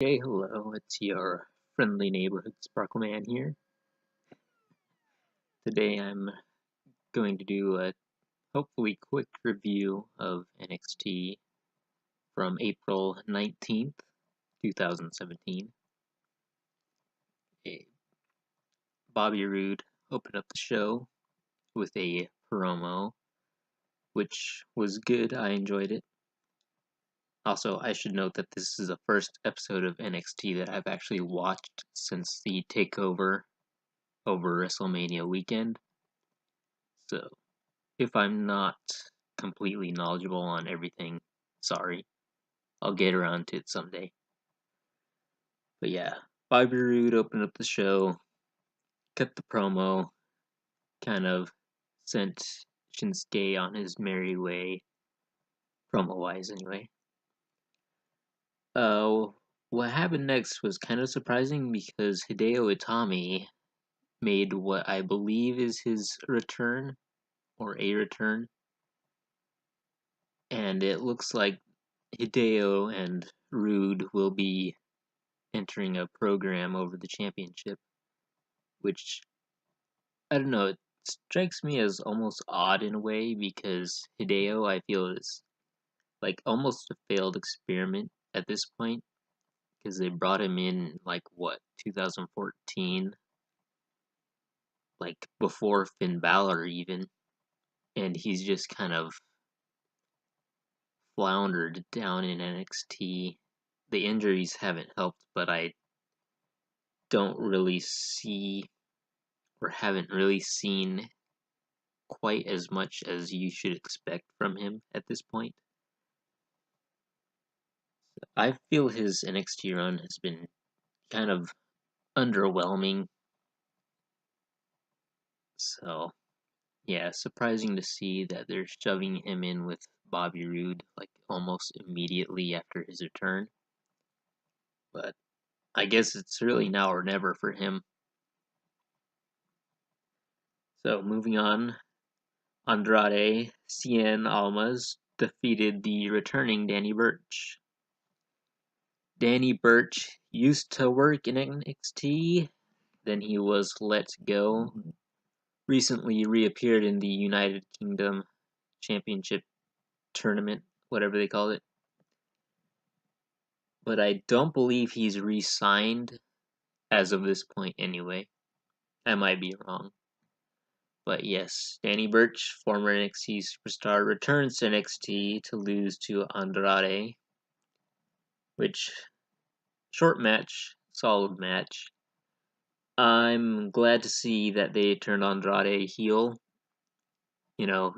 Hey, hello, it's your friendly neighborhood Sparkle Man here. Today I'm going to do a hopefully quick review of NXT from April 19th, 2017. Bobby Roode opened up the show with a promo, which was good. I enjoyed it. Also, I should note that this is the first episode of NXT that I've actually watched since the takeover over WrestleMania weekend. So, if I'm not completely knowledgeable on everything, sorry. I'll get around to it someday. But yeah, Bobby Roode opened up the show, cut the promo, kind of sent Shinsuke on his merry way, promo-wise anyway. What happened next was kind of surprising because Hideo Itami made what I believe is his return, or a return, and it looks like Hideo and Roode will be entering a program over the championship, which, I don't know, it strikes me as almost odd in a way because Hideo, I feel, is like almost a failed experiment at this point because they brought him in, like, what, 2014? Like, before Finn Balor even, and he's just kind of floundered down in NXT. The injuries haven't helped, but I don't really see or haven't really seen quite as much as you should expect from him at this point. I feel his NXT run has been kind of underwhelming. So, yeah, surprising to see that they're shoving him in with Bobby Roode like almost immediately after his return. But I guess it's really now or never for him. So, moving on, Andrade Cien Almas defeated the returning Danny Burch. Danny Burch used to work in NXT, then he was let go. Recently reappeared in the United Kingdom Championship Tournament, whatever they call it. But I don't believe he's re-signed as of this point anyway. I might be wrong. But yes, Danny Burch, former NXT superstar, returns to NXT to lose to Andrade, which, short match, solid match. I'm glad to see that they turned Andrade heel. You know,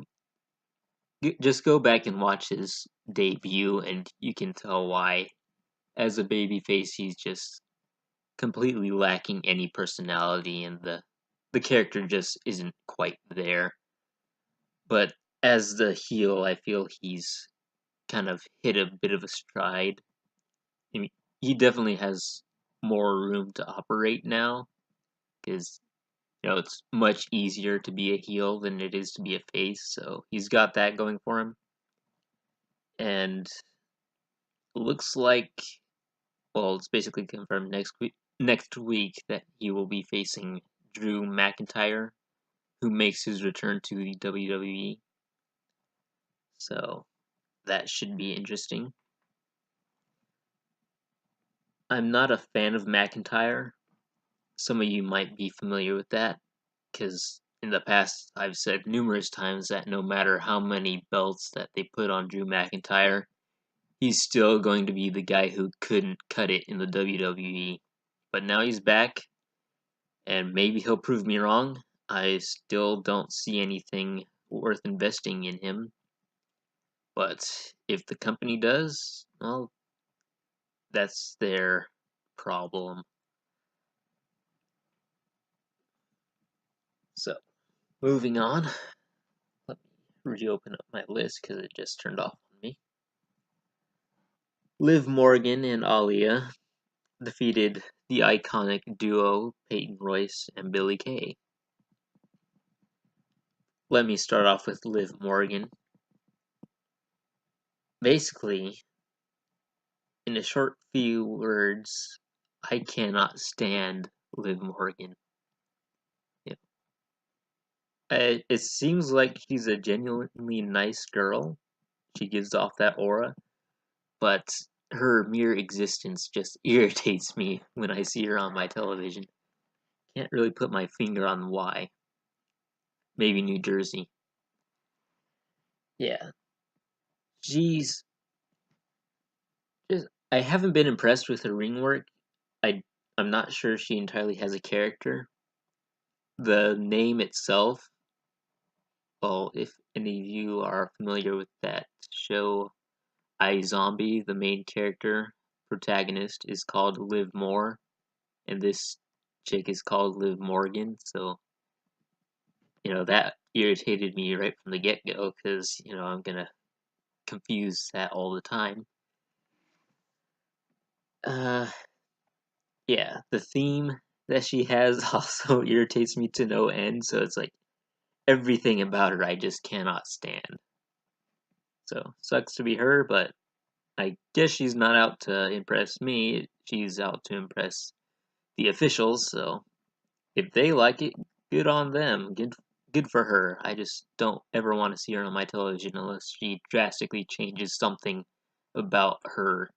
just go back and watch his debut, and you can tell why. As a babyface, he's just completely lacking any personality, and the character just isn't quite there. But as the heel, I feel he's kind of hit a bit of a stride. I mean, he definitely has more room to operate now, because it's much easier to be a heel than it is to be a face. So he's got that going for him, and looks like, well, it's basically confirmed next week that he will be facing Drew McIntyre, who makes his return to the WWE. So that should be interesting. I'm not a fan of McIntyre. Some of you might be familiar with that, because in the past I've said numerous times that no matter how many belts that they put on Drew McIntyre, he's still going to be the guy who couldn't cut it in the WWE. But now he's back, and maybe he'll prove me wrong. I still don't see anything worth investing in him. But if the company does, well, that's their problem. So, moving on. Let me reopen up my list because it just turned off on me. Liv Morgan and Aaliyah defeated the iconic duo Peyton Royce and Billie Kay. Let me start off with Liv Morgan. Basically, in a short few words, I cannot stand Liv Morgan. Yeah. It seems like she's a genuinely nice girl. She gives off that aura, but her mere existence just irritates me when I see her on my television. Can't really put my finger on why. Maybe New Jersey. Yeah. She's just, I haven't been impressed with her ring work. I'm not sure she entirely has a character. The name itself, well, if any of you are familiar with that show, iZombie, the main character, protagonist, is called Liv Moore, and this chick is called Liv Morgan, so, that irritated me right from the get-go, because, I'm gonna confuse that all the time. Yeah, the theme that she has also irritates me to no end, so it's like, everything about her I just cannot stand. So, sucks to be her, but I guess she's not out to impress me, she's out to impress the officials, so if they like it, good on them, good for her. I just don't ever want to see her on my television unless she drastically changes something about her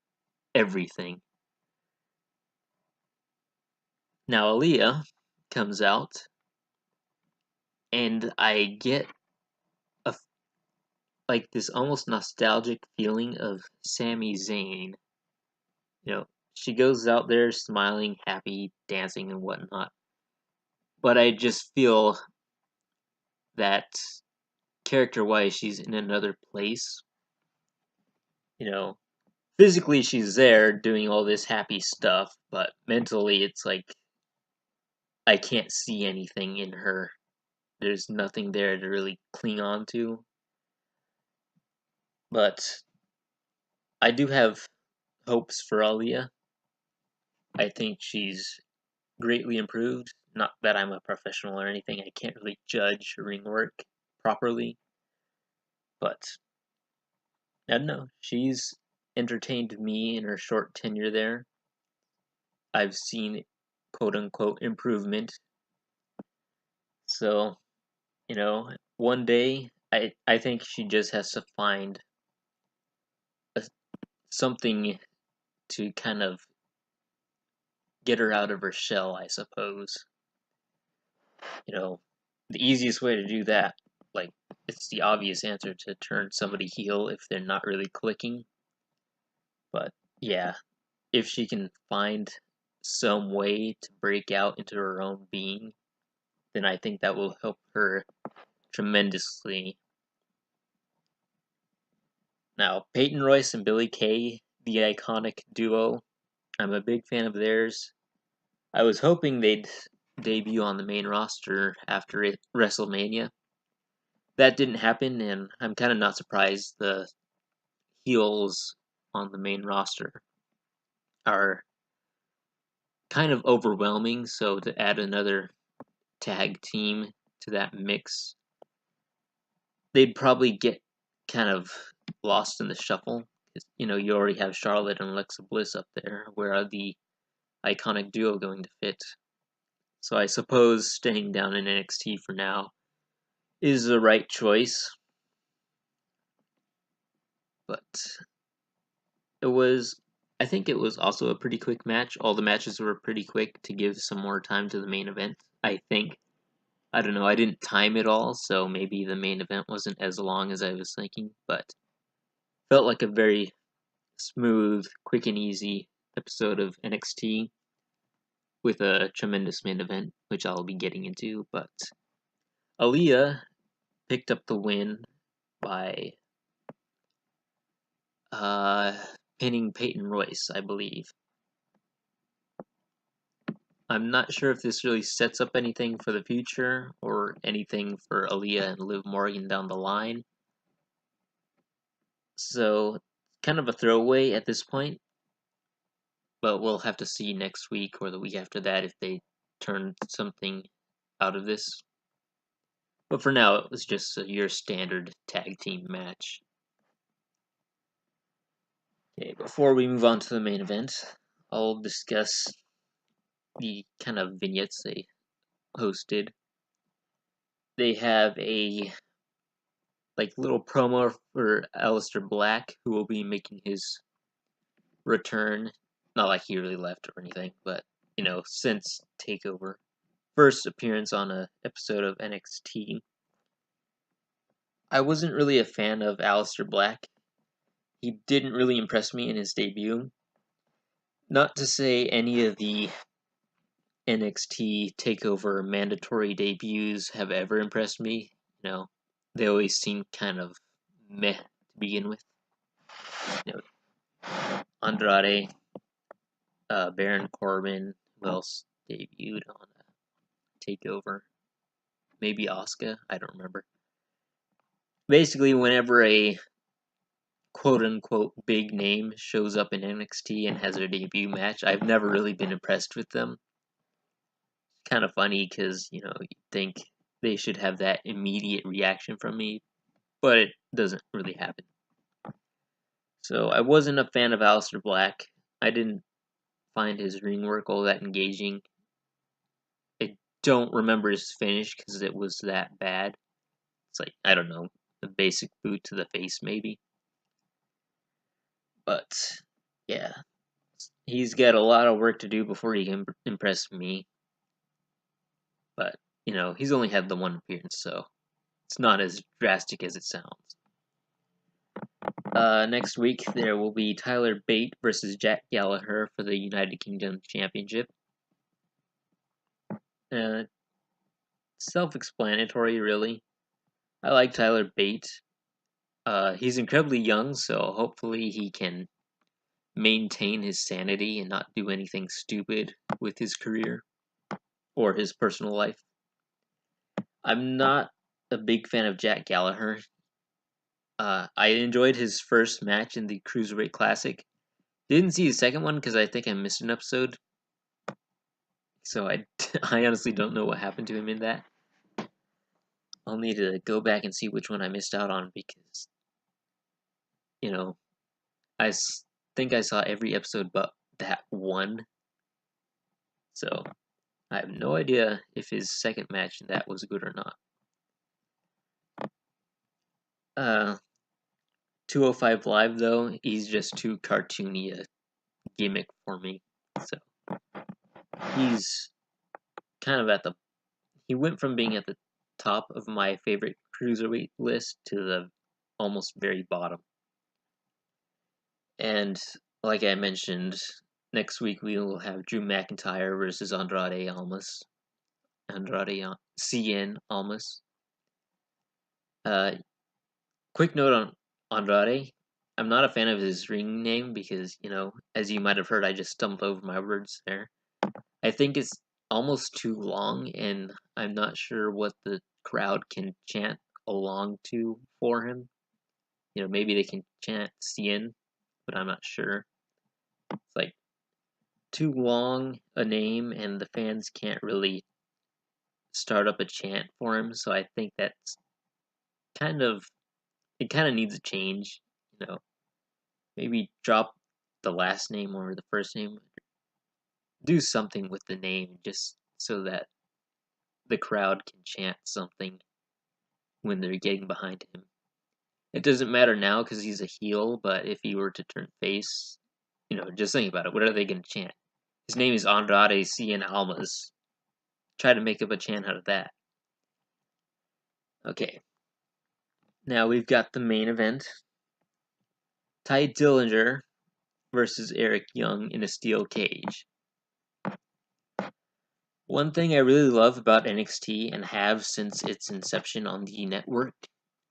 everything. Now Aaliyah comes out, and I get a like this almost nostalgic feeling of Sami Zayn. She goes out there smiling, happy, dancing, and whatnot. But I just feel that character-wise, she's in another place. You know, physically she's there doing all this happy stuff, but mentally it's like I can't see anything in her. There's nothing there to really cling on to. But I do have hopes for Aaliyah. I think she's greatly improved. Not that I'm a professional or anything, I can't really judge ring work properly, but I don't know. She's entertained me in her short tenure there. I've seen quote unquote improvement. So, one day I think she just has to find a, something to kind of get her out of her shell, I suppose. The easiest way to do that, like, it's the obvious answer to turn somebody heel if they're not really clicking. But yeah, if she can find some way to break out into her own being, then I think that will help her tremendously. Now, Peyton Royce and Billie Kay, the iconic duo, I'm a big fan of theirs. I was hoping they'd debut on the main roster after WrestleMania. That didn't happen, and I'm kind of not surprised. The heels on the main roster are kind of overwhelming, so to add another tag team to that mix, they'd probably get kind of lost in the shuffle. You already have Charlotte and Alexa Bliss up there. Where are the iconic duo going to fit? So I suppose staying down in NXT for now is the right choice. But I think it was also a pretty quick match. All the matches were pretty quick to give some more time to the main event, I think. I don't know, I didn't time it all, so maybe the main event wasn't as long as I was thinking, but felt like a very smooth, quick and easy episode of NXT with a tremendous main event, which I'll be getting into, but Aaliyah picked up the win by pinning Peyton Royce, I believe. I'm not sure if this really sets up anything for the future or anything for Aaliyah and Liv Morgan down the line. So, kind of a throwaway at this point, but we'll have to see next week or the week after that if they turn something out of this. But for now, it was just your standard tag team match. Okay, before we move on to the main event, I'll discuss the kind of vignettes they hosted. They have a little promo for Aleister Black, who will be making his return. Not like he really left or anything, but since Takeover, first appearance on a episode of NXT. I wasn't really a fan of Aleister Black. He didn't really impress me in his debut. Not to say any of the NXT Takeover mandatory debuts have ever impressed me. They always seem kind of meh to begin with. Andrade, Baron Corbin, who else debuted on a Takeover? Maybe Asuka, I don't remember. Basically, whenever a quote-unquote big name shows up in NXT and has their debut match, I've never really been impressed with them. Kind of funny because, you'd think they should have that immediate reaction from me, but it doesn't really happen. So I wasn't a fan of Aleister Black. I didn't find his ring work all that engaging. I don't remember his finish because it was that bad. It's like, I don't know, a basic boot to the face maybe. But, yeah. He's got a lot of work to do before he can impress me. But, he's only had the one appearance, so it's not as drastic as it sounds. Next week, there will be Tyler Bate versus Jack Gallagher for the United Kingdom Championship. Self-explanatory, really. I like Tyler Bate. He's incredibly young, so hopefully he can maintain his sanity and not do anything stupid with his career or his personal life. I'm not a big fan of Jack Gallagher. I enjoyed his first match in the Cruiserweight Classic. Didn't see the second one because I think I missed an episode. So I honestly don't know what happened to him in that. I'll need to go back and see which one I missed out on because, I think I saw every episode but that one. So I have no idea if his second match in that was good or not. 205 Live, though, he's just too cartoony a gimmick for me. So he's kind of he went from being at the top of my favorite cruiserweight list to the almost very bottom. And like I mentioned, next week we will have Drew McIntyre versus Andrade Cien Almas. Quick note on Andrade. I'm not a fan of his ring name because, as you might have heard, I just stumbled over my words there. I think it's almost too long, and I'm not sure what the crowd can chant along to for him. Maybe they can chant Cien, but I'm not sure. It's like too long a name, and the fans can't really start up a chant for him, so I think that's it kind of needs a change, maybe drop the last name or the first name, do something with the name just so that the crowd can chant something when they're getting behind him. It doesn't matter now because he's a heel, but if he were to turn face, just think about it. What are they going to chant? His name is Andrade Cien Almas. Try to make up a chant out of that. Okay. Now we've got the main event. Ty Dillinger versus Eric Young in a steel cage. One thing I really love about NXT and have since its inception on the network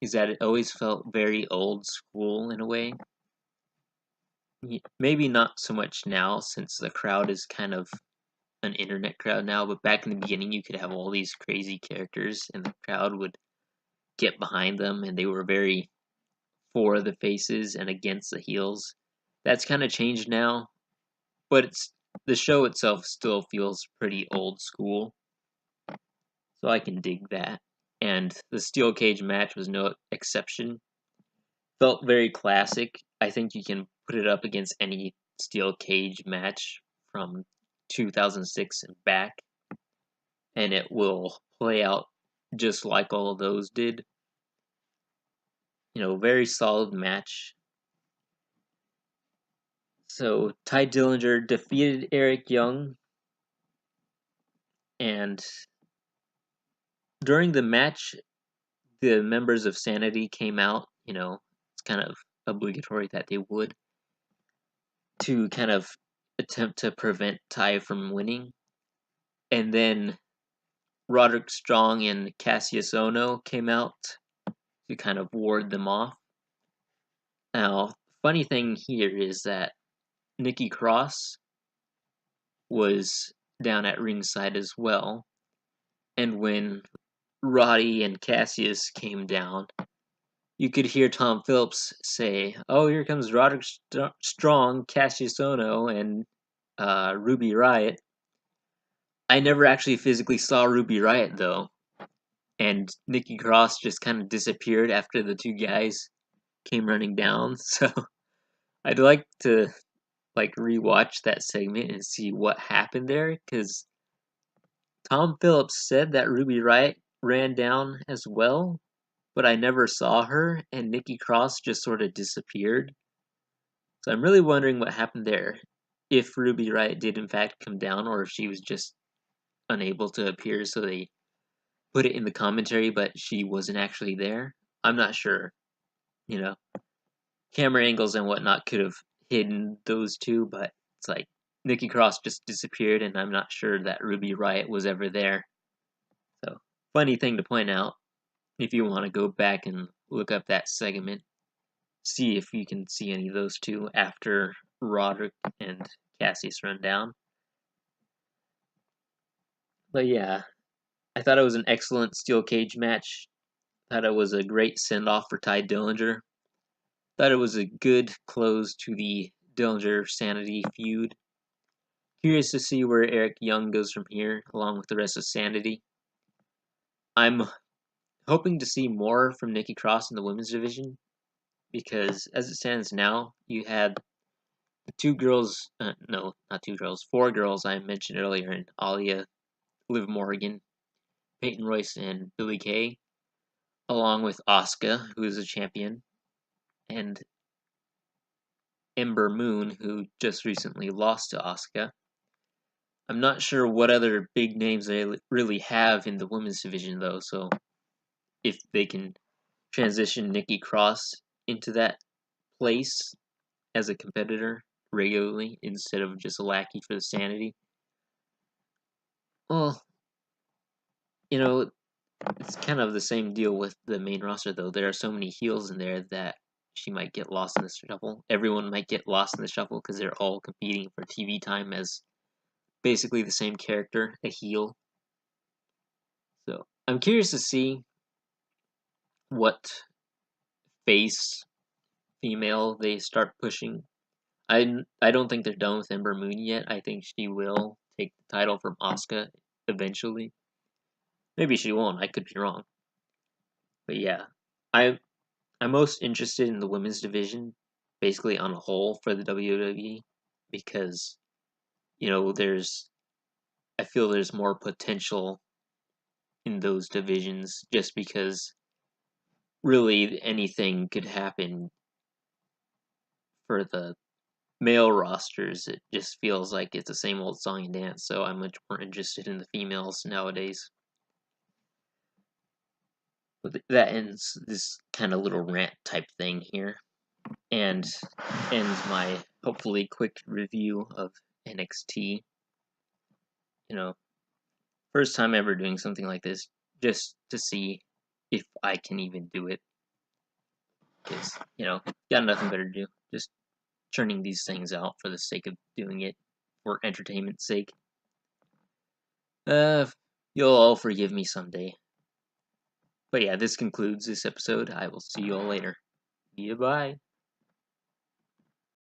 is that it always felt very old school in a way. Maybe not so much now since the crowd is kind of an internet crowd now, but back in the beginning you could have all these crazy characters and the crowd would get behind them and they were very for the faces and against the heels. That's kind of changed now, but the show itself still feels pretty old school. So I can dig that. And the steel cage match was no exception. Felt very classic. I think you can put it up against any steel cage match from 2006 and back, and it will play out just like all of those did. Very solid match. So Ty Dillinger defeated Eric Young, and during the match, the members of Sanity came out. It's kind of obligatory that they would, to kind of attempt to prevent Ty from winning. And then Roderick Strong and Cassius Ohno came out to kind of ward them off. Now, funny thing here is that Nikki Cross was down at ringside as well. And when Roddy and Cassius came down, you could hear Tom Phillips say, "Oh, here comes Roderick Strong, Cassius Ohno, and Ruby Riott." I never actually physically saw Ruby Riott though, and Nikki Cross just kind of disappeared after the two guys came running down. So I'd like to rewatch that segment and see what happened there, because Tom Phillips said that Ruby Riott ran down as well, but I never saw her, and Nikki Cross just sort of disappeared. So I'm really wondering what happened there. If Ruby Riott did in fact come down, or if she was just unable to appear, so they put it in the commentary, but she wasn't actually there. I'm not sure. Camera angles and whatnot could have hidden those two, but it's like Nikki Cross just disappeared, and I'm not sure that Ruby Riott was ever there. So, funny thing to point out, if you want to go back and look up that segment, see if you can see any of those two after Roderick and Cassius run down. But yeah, I thought it was an excellent steel cage match. Thought it was a great send-off for Ty Dillinger. Thought it was a good close to the Dillinger Sanity feud. Curious to see where Eric Young goes from here, along with the rest of Sanity. I'm hoping to see more from Nikki Cross in the women's division, because as it stands now, you had the two girls, no, not two girls, four girls I mentioned earlier, in Alia, Liv Morgan, Peyton Royce, and Billie Kay, along with Asuka, who is a champion, and Ember Moon, who just recently lost to Asuka. I'm not sure what other big names they really have in the women's division, though, so if they can transition Nikki Cross into that place as a competitor regularly instead of just a lackey for the Sanity. Well, it's kind of the same deal with the main roster, though. There are so many heels in there that she might get lost in the shuffle. Everyone might get lost in the shuffle because they're all competing for TV time as basically the same character, a heel. So I'm curious to see what face female they start pushing. I don't think they're done with Ember Moon yet. I think she will take the title from Asuka eventually. Maybe she won't. I could be wrong. But yeah, I'm most interested in the women's division, basically on a whole for the WWE, because I feel there's more potential in those divisions, just because really anything could happen. For the male rosters, it just feels like it's the same old song and dance, so I'm much more interested in the females nowadays. But that ends this kind of little rant type thing here, and ends my hopefully quick review of NXT. First time ever doing something like this, just to see if I can even do it. Because, got nothing better to do. Just churning these things out for the sake of doing it, for entertainment's sake. You'll all forgive me someday. But yeah, this concludes this episode. I will see you all later. Goodbye.